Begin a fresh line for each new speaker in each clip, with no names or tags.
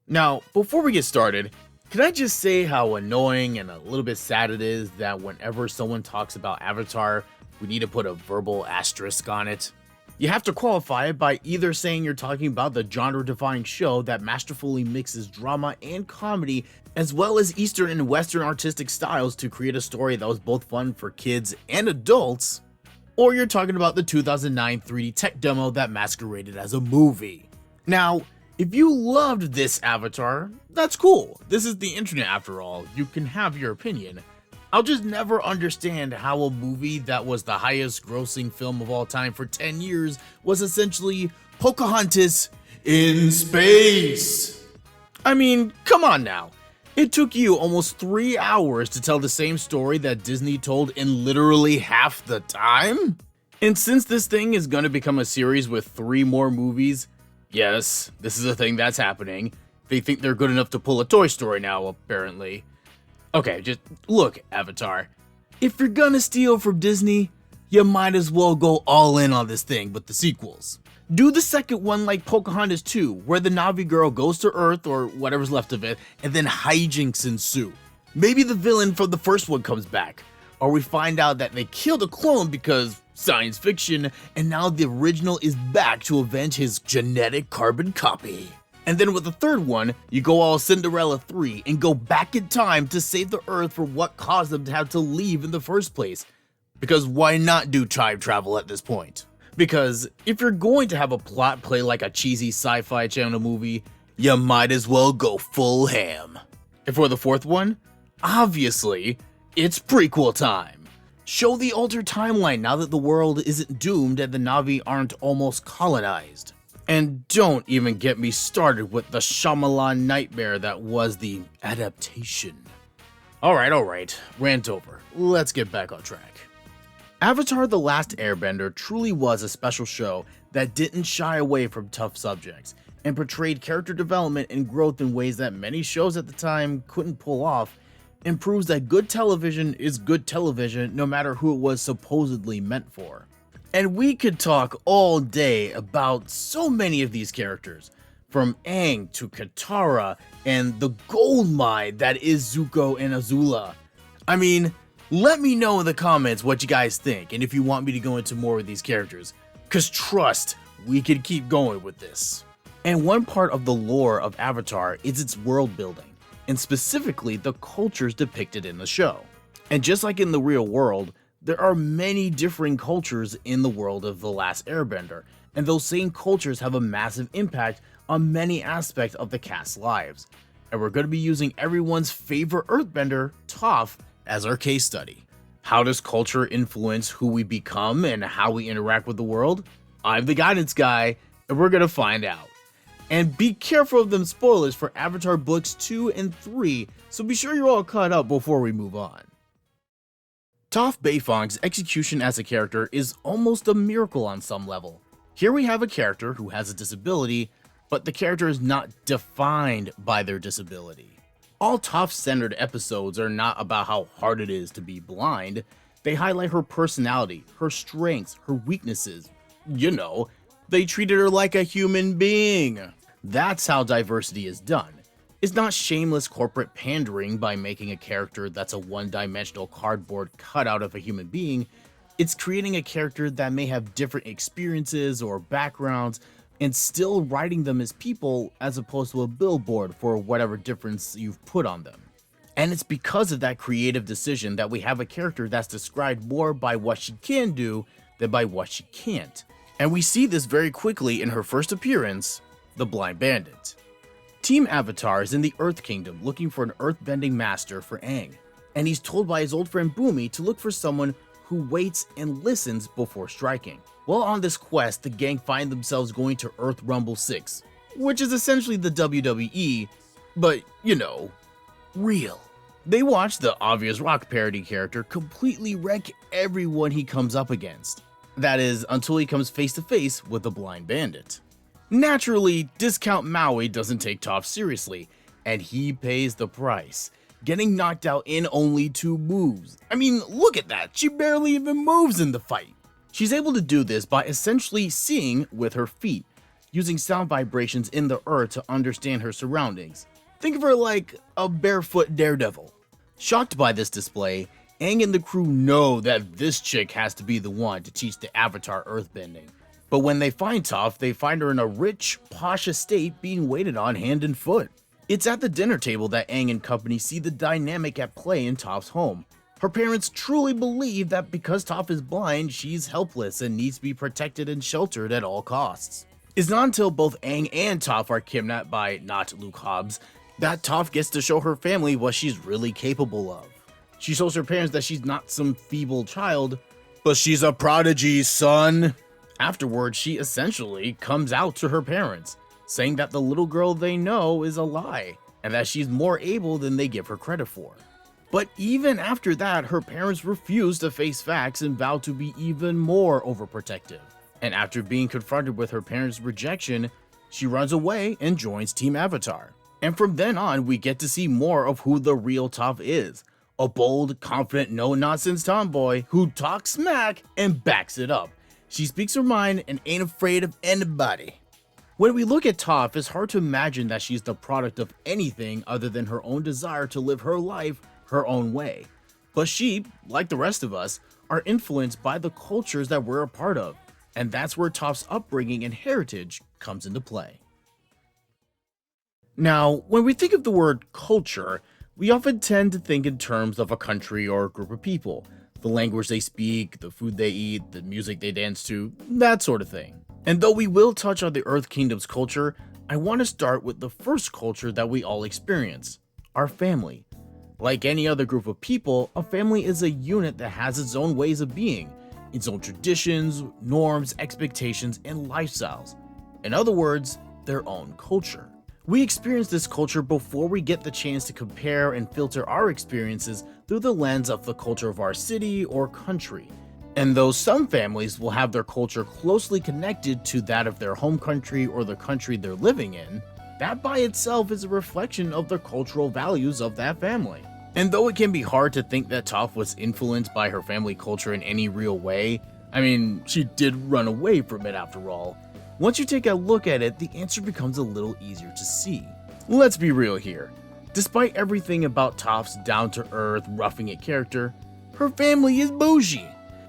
Now, before we get started, can I just say how annoying and a little bit sad it is that whenever someone talks about Avatar, we need to put a verbal asterisk on it? You have to qualify it by either saying you're talking about the genre-defying show that masterfully mixes drama and comedy, as well as Eastern and Western artistic styles to create a story that was both fun for kids and adults, or you're talking about the 2009 3D tech demo that masqueraded as a movie. Now, if you loved this Avatar, that's cool. This is the internet after all, you can have your opinion. I'll just never understand how a movie that was the highest grossing film of all time for 10 years was essentially Pocahontas in space. I mean, come on now. It took you almost 3 hours to tell the same story that Disney told in literally half the time? And since this thing is going to become a series with 3 more movies, yes, this is a thing that's happening. They think they're good enough to pull a Toy Story now, apparently. Okay, just look, Avatar. If you're gonna steal from Disney, you might as well go all in on this thing with the sequels. Do the second one like Pocahontas 2, where the Na'vi girl goes to Earth, or whatever's left of it, and then hijinks ensue. Maybe the villain from the first one comes back, or we find out that they killed a clone because science fiction, and now the original is back to avenge his genetic carbon copy. And then with the third one, you go all Cinderella 3 and go back in time to save the Earth for what caused them to have to leave in the first place. Because why not do time travel at this point? Because if you're going to have a plot play like a cheesy sci-fi channel movie, you might as well go full ham. And for the fourth one, obviously, it's prequel time. Show the altered timeline now that the world isn't doomed and the Na'vi aren't almost colonized. And don't even get me started with the Shyamalan nightmare that was the adaptation. Alright, rant over. Let's get back on track. Avatar: The Last Airbender truly was a special show that didn't shy away from tough subjects, and portrayed character development and growth in ways that many shows at the time couldn't pull off, and proves that good television is good television no matter who it was supposedly meant for. And we could talk all day about so many of these characters, from Aang to Katara and the gold mine that is Zuko and Azula. I mean, let me know in the comments what you guys think and if you want me to go into more of these characters, cause trust, we could keep going with this. And one part of the lore of Avatar is its world building, and specifically the cultures depicted in the show. And just like in the real world, there are many differing cultures in the world of The Last Airbender, and those same cultures have a massive impact on many aspects of the cast's lives. And we're going to be using everyone's favorite earthbender, Toph, as our case study. How does culture influence who we become and how we interact with the world? I'm the guidance guy, and we're going to find out. And be careful of them spoilers for Avatar books 2 and 3, so be sure you're all caught up before we move on. Toph Beifong's execution as a character is almost a miracle on some level. Here we have a character who has a disability, but the character is not defined by their disability. All Toph-centered episodes are not about how hard it is to be blind. They highlight her personality, her strengths, her weaknesses. You know, they treated her like a human being. That's how diversity is done. It's not shameless corporate pandering by making a character that's a one-dimensional cardboard cutout of a human being. It's creating a character that may have different experiences or backgrounds and still writing them as people as opposed to a billboard for whatever difference you've put on them. And it's because of that creative decision that we have a character that's described more by what she can do than by what she can't. And we see this very quickly in her first appearance, the Blind Bandit. Team Avatar is in the Earth Kingdom looking for an earthbending master for Aang, and he's told by his old friend Bumi to look for someone who waits and listens before striking. While on this quest, the gang find themselves going to Earth Rumble 6, which is essentially the WWE, but you know, real. They watch the obvious rock parody character completely wreck everyone he comes up against. That is, until he comes face to face with the Blind Bandit. Naturally, Discount Maui doesn't take Toph seriously, and he pays the price, getting knocked out in only 2 moves. I mean, look at that, she barely even moves in the fight. She's able to do this by essentially seeing with her feet, using sound vibrations in the earth to understand her surroundings. Think of her like a barefoot daredevil. Shocked by this display, Aang and the crew know that this chick has to be the one to teach the Avatar earthbending. But when they find Toph, they find her in a rich, posh estate being waited on hand and foot. It's at the dinner table that Aang and company see the dynamic at play in Toph's home. Her parents truly believe that because Toph is blind, she's helpless and needs to be protected and sheltered at all costs. It's not until both Aang and Toph are kidnapped by not Luke Hobbs that Toph gets to show her family what she's really capable of. She shows her parents that she's not some feeble child, but she's a prodigy, son. Afterwards, she essentially comes out to her parents, saying that the little girl they know is a lie, and that she's more able than they give her credit for. But even after that, her parents refuse to face facts and vow to be even more overprotective. And after being confronted with her parents' rejection, she runs away and joins Team Avatar. And from then on, we get to see more of who the real Toph is. A bold, confident, no-nonsense tomboy who talks smack and backs it up. She speaks her mind and ain't afraid of anybody. When we look at Toph, it's hard to imagine that she's the product of anything other than her own desire to live her life her own way. But she, like the rest of us, are influenced by the cultures that we're a part of. And that's where Toph's upbringing and heritage comes into play. Now, when we think of the word culture, we often tend to think in terms of a country or a group of people. The language they speak, the food they eat, the music they dance to, that sort of thing. And though we will touch on the Earth Kingdom's culture, I want to start with the first culture that we all experience, our family. Like any other group of people, a family is a unit that has its own ways of being, its own traditions, norms, expectations, and lifestyles. In other words, their own culture. We experience this culture before we get the chance to compare and filter our experiences through the lens of the culture of our city or country. And though some families will have their culture closely connected to that of their home country or the country they're living in, that by itself is a reflection of the cultural values of that family. And though it can be hard to think that Toph was influenced by her family culture in any real way, I mean, she did run away from it after all. Once you take a look at it, the answer becomes a little easier to see. Let's be real here. Despite everything about Toph's down-to-earth, roughing-it character, her family is bougie.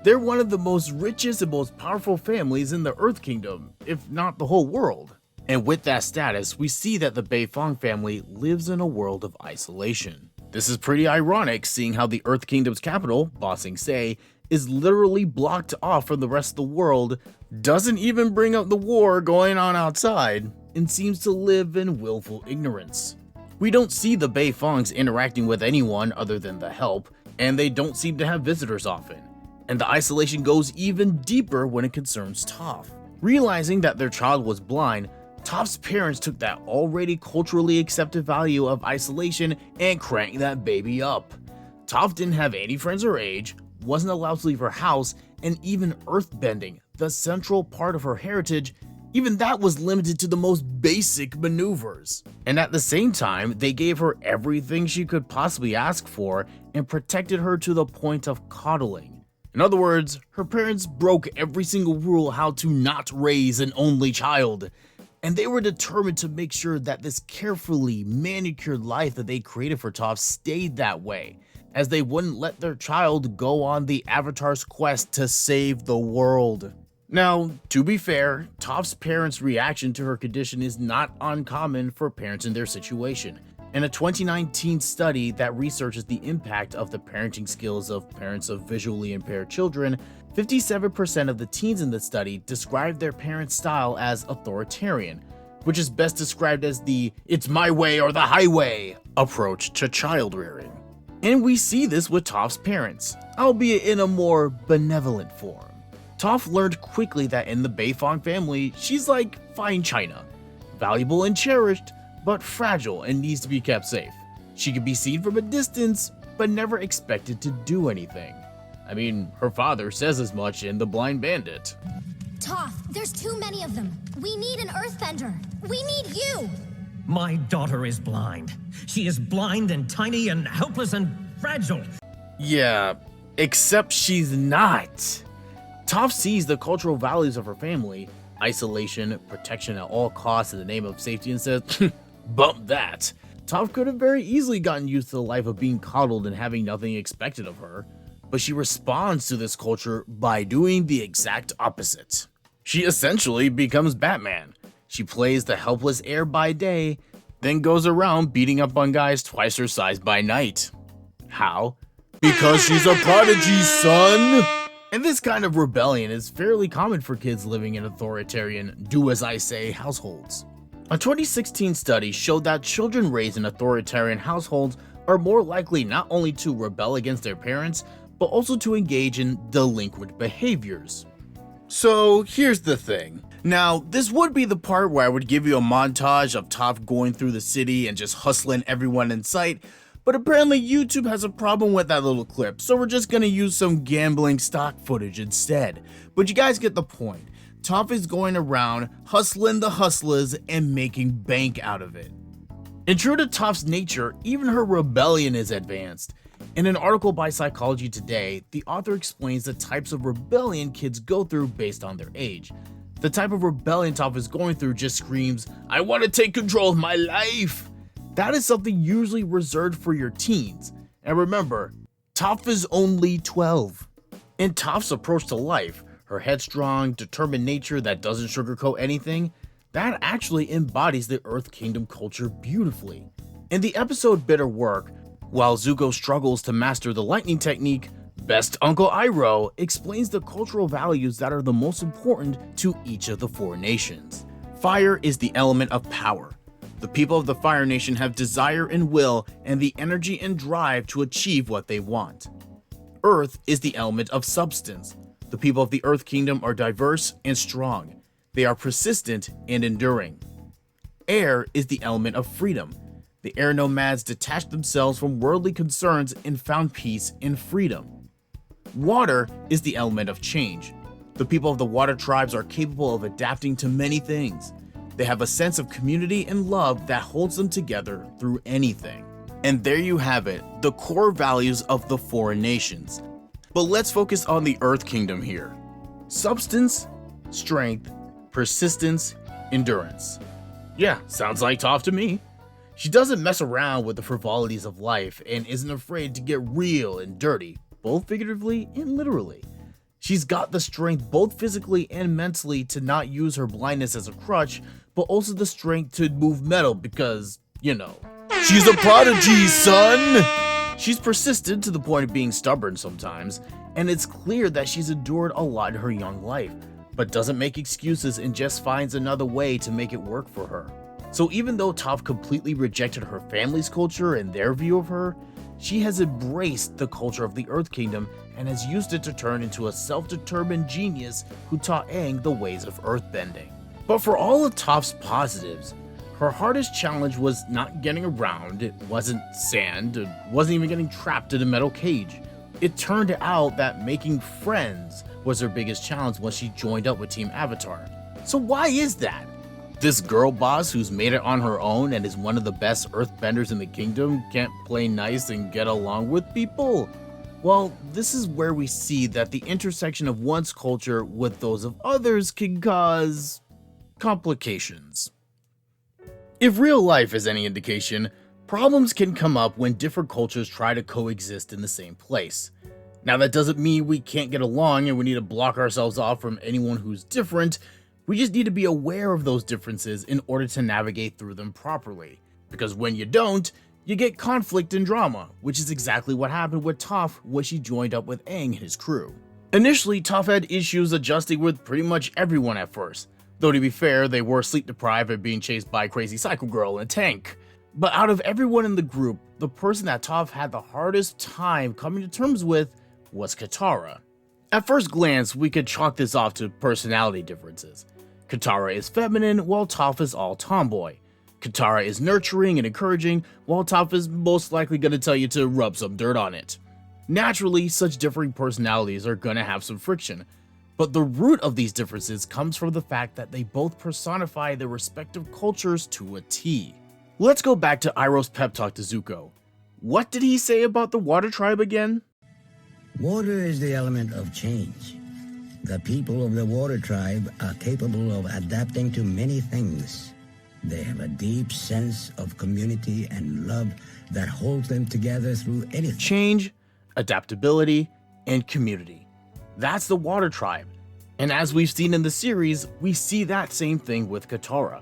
They're one of the most richest and most powerful families in the Earth Kingdom, if not the whole world. And with that status, we see that the Beifong family lives in a world of isolation. This is pretty ironic, seeing how the Earth Kingdom's capital, Ba Sing Se, is literally blocked off from the rest of the world, doesn't even bring up the war going on outside, and seems to live in willful ignorance. We don't see the Beifongs interacting with anyone other than the help, and they don't seem to have visitors often. And the isolation goes even deeper when it concerns Toph. Realizing that their child was blind, Toph's parents took that already culturally accepted value of isolation and cranked that baby up. Toph didn't have any friends her age, wasn't allowed to leave her house, and even earthbending, the central part of her heritage, even that was limited to the most basic maneuvers. And at the same time, they gave her everything she could possibly ask for and protected her to the point of coddling. In other words, her parents broke every single rule how to not raise an only child. And they were determined to make sure that this carefully manicured life that they created for Toph stayed that way, as they wouldn't let their child go on the Avatar's quest to save the world. Now, to be fair, Toph's parents' reaction to her condition is not uncommon for parents in their situation. In a 2019 study that researches the impact of the parenting skills of parents of visually impaired children, 57% of the teens in the study described their parents' style as authoritarian, which is best described as the "it's my way or the highway" approach to child rearing. And we see this with Toph's parents, albeit in a more benevolent form. Toph learned quickly that in the Beifong family, she's like fine china, valuable and cherished, but fragile and needs to be kept safe. She could be seen from a distance, but never expected to do anything. I mean, her father says as much in The Blind Bandit.
Toph, there's too many of them. We need an earthbender. We need you.
My daughter is blind. She is blind and tiny and helpless and fragile.
Yeah, except she's not. Toph sees the cultural values of her family, isolation, protection at all costs in the name of safety, and says, bump that. Toph could have very easily gotten used to the life of being coddled and having nothing expected of her, but she responds to this culture by doing the exact opposite. She essentially becomes Batman. She plays the helpless heir by day, then goes around beating up on guys twice her size by night. How? Because she's a prodigy, son! And this kind of rebellion is fairly common for kids living in authoritarian, do-as-I-say households. A 2016 study showed that children raised in authoritarian households are more likely not only to rebel against their parents, but also to engage in delinquent behaviors. So here's the thing. Now, this would be the part where I would give you a montage of Toph going through the city and just hustling everyone in sight, but apparently YouTube has a problem with that little clip, so we're just gonna use some gambling stock footage instead. But you guys get the point. Toph is going around hustling the hustlers and making bank out of it. And true to Toph's nature, even her rebellion is advanced. In an article by Psychology Today, the author explains the types of rebellion kids go through based on their age. The type of rebellion Toph is going through just screams, "I want to take control of my life!" That is something usually reserved for your teens. And remember, Toph is only 12. In Toph's approach to life, her headstrong, determined nature that doesn't sugarcoat anything, that actually embodies the Earth Kingdom culture beautifully. In the episode Bitter Work, while Zuko struggles to master the lightning technique, Best Uncle Iroh explains the cultural values that are the most important to each of the four nations. Fire is the element of power. The people of the Fire Nation have desire and will and the energy and drive to achieve what they want. Earth is the element of substance. The people of the Earth Kingdom are diverse and strong. They are persistent and enduring. Air is the element of freedom. The air nomads detached themselves from worldly concerns and found peace in freedom. Water is the element of change. The people of the water tribes are capable of adapting to many things. They have a sense of community and love that holds them together through anything. And there you have it, the core values of the four nations. But let's focus on the Earth Kingdom here. Substance, strength, persistence, endurance. Yeah, sounds like Toph to me. She doesn't mess around with the frivolities of life and isn't afraid to get real and dirty, both figuratively and literally. She's got the strength both physically and mentally to not use her blindness as a crutch, but also the strength to move metal because, you know, she's a prodigy, son! She's persistent to the point of being stubborn sometimes, and it's clear that she's endured a lot in her young life, but doesn't make excuses and just finds another way to make it work for her. So even though Toph completely rejected her family's culture and their view of her, she has embraced the culture of the Earth Kingdom and has used it to turn into a self-determined genius who taught Aang the ways of earthbending. But for all of Toph's positives, her hardest challenge was not getting around, it wasn't sand, it wasn't even getting trapped in a metal cage. It turned out that making friends was her biggest challenge once she joined up with Team Avatar. So why is that? This girl boss who's made it on her own and is one of the best earthbenders in the kingdom can't play nice and get along with people? Well, this is where we see that the intersection of one's culture with those of others can cause complications. If real life is any indication, problems can come up when different cultures try to coexist in the same place. Now that doesn't mean we can't get along and we need to block ourselves off from anyone who's different. We just need to be aware of those differences in order to navigate through them properly. Because when you don't, you get conflict and drama, which is exactly what happened with Toph when she joined up with Aang and his crew. Initially, Toph had issues adjusting with pretty much everyone at first, though to be fair, they were sleep deprived and being chased by Crazy Cycle Girl in a tank. But out of everyone in the group, the person that Toph had the hardest time coming to terms with was Katara. At first glance, we could chalk this off to personality differences. Katara is feminine, while Toph is all tomboy. Katara is nurturing and encouraging, while Toph is most likely going to tell you to rub some dirt on it. Naturally, such differing personalities are going to have some friction, but the root of these differences comes from the fact that they both personify their respective cultures to a T. Let's go back to Iroh's pep talk to Zuko. What did he say about the Water Tribe again?
Water is the element of change. The people of the Water Tribe are capable of adapting to many things. They have a deep sense of community and love that holds them together through anything.
Change, adaptability, and community. That's the Water Tribe. And as we've seen in the series, we see that same thing with Katara.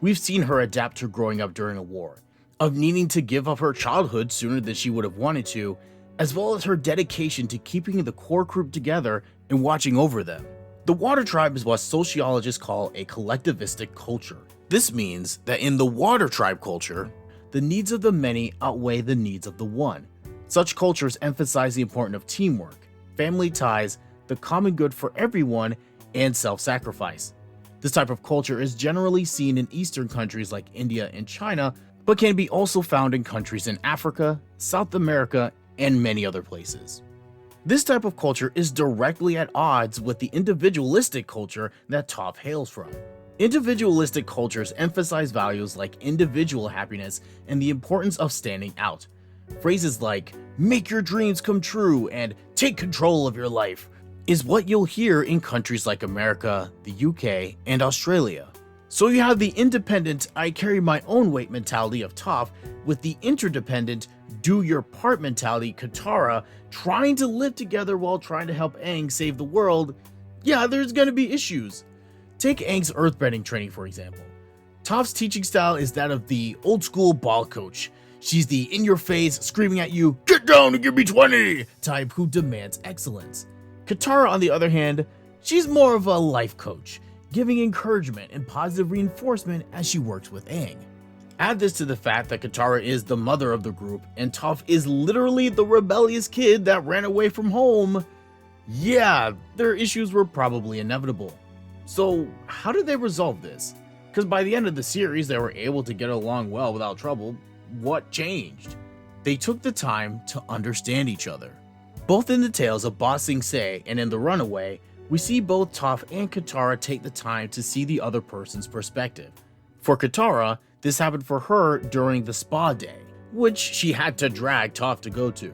We've seen her adapt to growing up during a war, of needing to give up her childhood sooner than she would have wanted to, as well as her dedication to keeping the core group together and watching over them. The Water Tribe is what sociologists call a collectivistic culture. This means that in the Water Tribe culture, the needs of the many outweigh the needs of the one. Such cultures emphasize the importance of teamwork, family ties, the common good for everyone, and self-sacrifice. This type of culture is generally seen in Eastern countries like India and China, but can be also found in countries in Africa, South America, and many other places. This type of culture is directly at odds with the individualistic culture that Toph hails from. Individualistic cultures emphasize values like individual happiness and the importance of standing out. Phrases like, "make your dreams come true" and "take control of your life" is what you'll hear in countries like America, the UK, and Australia. So you have the independent, I carry my own weight mentality of Toph with the interdependent, do your part mentality Katara trying to live together while trying to help Aang save the world. Yeah, there's gonna be issues. Take Aang's earthbending training for example. Toph's teaching style is that of the old school ball coach. She's the in-your-face, screaming at you, "get down and give me 20" type who demands excellence. Katara, on the other hand, she's more of a life coach, giving encouragement and positive reinforcement as she works with Aang. Add this to the fact that Katara is the mother of the group and Toph is literally the rebellious kid that ran away from home. Yeah, their issues were probably inevitable. So how did they resolve this? Because by the end of the series they were able to get along well without trouble. What changed? They took the time to understand each other. Both in the tales of Ba Sing Se and in The Runaway, we see both Toph and Katara take the time to see the other person's perspective. For Katara, this happened for her during the spa day, which she had to drag Toph to go to.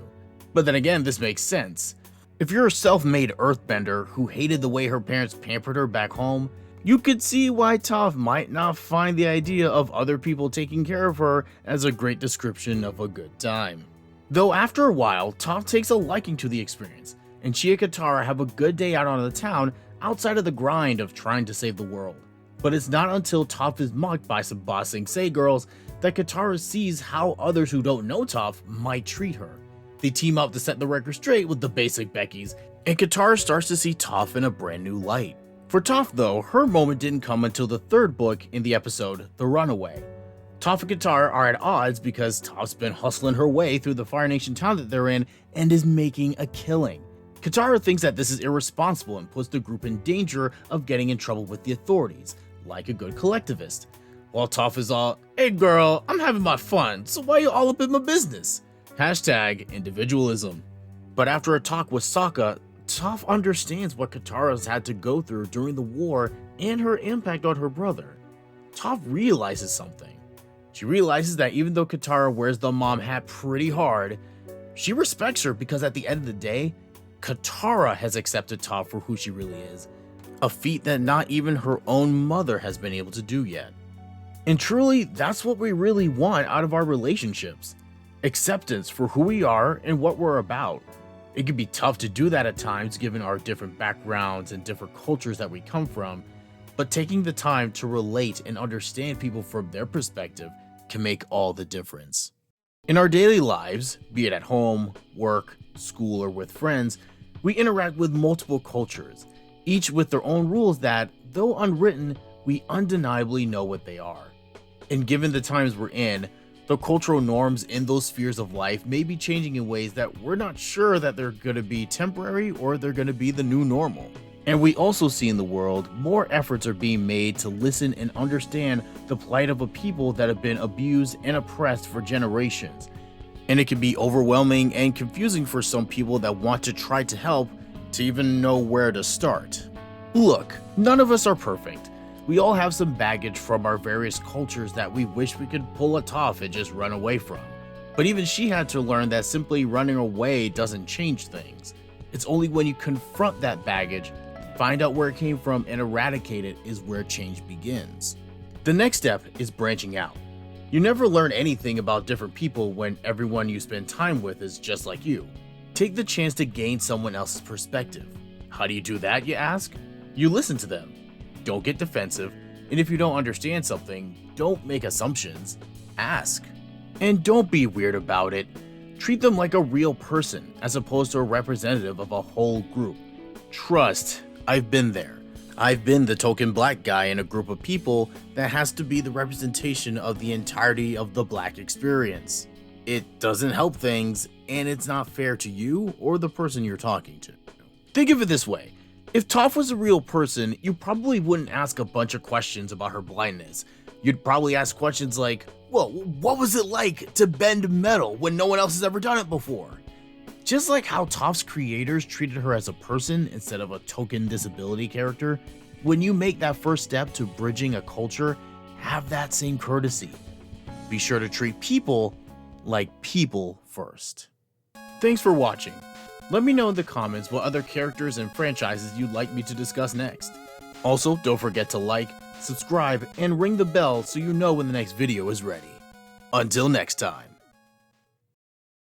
But then again, this makes sense. If you're a self-made earthbender who hated the way her parents pampered her back home, you could see why Toph might not find the idea of other people taking care of her as a great description of a good time. Though after a while, Toph takes a liking to the experience, and she and Katara have a good day out on the town outside of the grind of trying to save the world. But it's not until Toph is mocked by some Ba Sing Se girls that Katara sees how others who don't know Toph might treat her. They team up to set the record straight with the basic Beckys, and Katara starts to see Toph in a brand new light. For Toph though, her moment didn't come until the third book in the episode, The Runaway. Toph and Katara are at odds because Toph's been hustling her way through the Fire Nation town that they're in and is making a killing. Katara thinks that this is irresponsible and puts the group in danger of getting in trouble with the authorities, like a good collectivist. While Toph is all, "hey girl, I'm having my fun, so why you all up in my business?" Hashtag individualism. But after a talk with Sokka, Toph understands what Katara's had to go through during the war and her impact on her brother. Toph realizes something. She realizes that even though Katara wears the mom hat pretty hard, she respects her because at the end of the day, Katara has accepted Toph for who she really is, a feat that not even her own mother has been able to do yet. And truly, that's what we really want out of our relationships. Acceptance for who we are and what we're about. It can be tough to do that at times given our different backgrounds and different cultures that we come from, but taking the time to relate and understand people from their perspective can make all the difference. In our daily lives, be it at home, work, school, or with friends, we interact with multiple cultures, each with their own rules that, though unwritten, we undeniably know what they are. And given the times we're in, the cultural norms in those spheres of life may be changing in ways that we're not sure that they're going to be temporary or they're going to be the new normal. And we also see in the world more efforts are being made to listen and understand the plight of a people that have been abused and oppressed for generations. And it can be overwhelming and confusing for some people that want to try to help to even know where to start. Look, none of us are perfect. We all have some baggage from our various cultures that we wish we could pull a Toph and just run away from. But even she had to learn that simply running away doesn't change things. It's only when you confront that baggage Find out where it came from and eradicate it is where change begins. The next step is branching out. You never learn anything about different people when everyone you spend time with is just like you. Take the chance to gain someone else's perspective. How do you do that, you ask? You listen to them. Don't get defensive, and if you don't understand something, don't make assumptions. Ask. And don't be weird about it. Treat them like a real person as opposed to a representative of a whole group. Trust, I've been there. I've been the token black guy in a group of people that has to be the representation of the entirety of the black experience. It doesn't help things, and it's not fair to you or the person you're talking to. Think of it this way. If Toph was a real person, you probably wouldn't ask a bunch of questions about her blindness. You'd probably ask questions like, well, what was it like to bend metal when no one else has ever done it before? Just like how Toph's creators treated her as a person instead of a token disability character, when you make that first step to bridging a culture, have that same courtesy. Be sure to treat people like people first. Thanks for watching. Let me know in the comments what other characters and franchises you'd like me to discuss next. Also, don't forget to like, subscribe, and ring the bell so you know when the next video is ready. Until next time.